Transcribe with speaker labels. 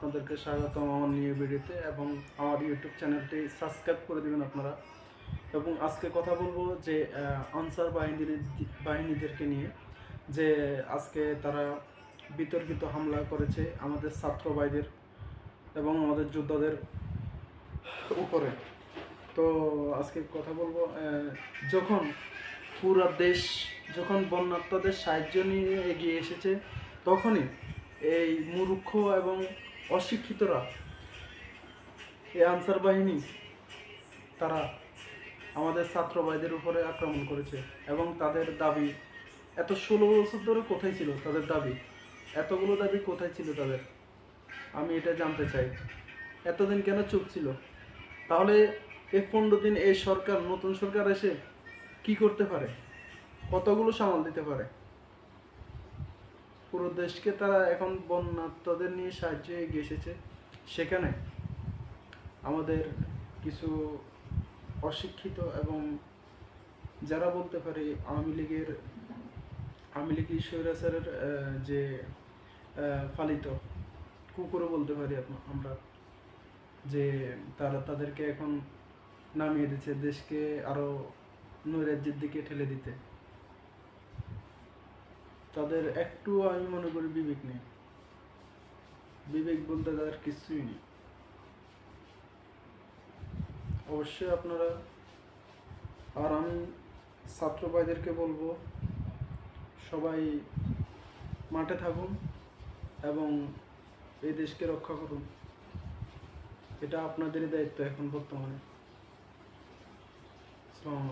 Speaker 1: আপনাদেরকে স্বাগতম আমার নিউ ভিডিওতে এবং আমার ইউটিউব চ্যানেলটি সাবস্ক্রাইব করে দেবেন আপনারা। এবং আজকে কথা বলবো যে আনসার বাহিনীদেরকে নিয়ে, যে আজকে তারা বিতর্কিত হামলা করেছে আমাদের ছাত্র ভাইদের এবং আমাদের যোদ্ধাদের উপরে। তো আজকে কথা বলবো, যখন পুরো দেশ যখন বন্যার্তদের সাহায্য নিয়ে এগিয়ে এসেছে, তখনই এই মূর্খ এবং অশিক্ষিতরা, এই আনসার বাহিনী, তারা আমাদের ছাত্র ভাইদের উপরে আক্রমণ করেছে। এবং তাদের দাবি, এত 16 বছর ধরে কোথায় ছিল তাদের দাবি? এতগুলো দাবি কোথায় ছিল তাদের? আমি এটা জানতে চাই। এতদিন কেন চুপ ছিল? তাহলে এই 15 দিন এই সরকার, নতুন সরকার এসে কি করতে পারে? কতগুলো সামাল দিতে পারে? পুরো দেশকে তারা এখন বন্যার্তদের নিয়ে সাহায্যে এগিয়ে এসেছে, সেখানে আমাদের কিছু অশিক্ষিত এবং যারা বলতে পারে আওয়ামী লীগ স্বৈরাচারের যে পালিত কুকুরও বলতে পারি আমরা, যে তারা তাদেরকে এখন নামিয়ে দিচ্ছে দেশকে আরো নৈরাজ্যের দিকে ঠেলে দিতে। তাদের একটু, আমি মনে করি, বিবেক নেই। বিবেক বলতে তাদের কিছুই নেই। অবশ্যই আপনারা, আর আমি ছাত্র ভাইদেরকে বলবো, সবাই মাঠে থাকুন এবং এই দেশকে রক্ষা করুন। এটা আপনাদেরই দায়িত্ব এখন বর্তমানে। আসসালামু আলাইকুম।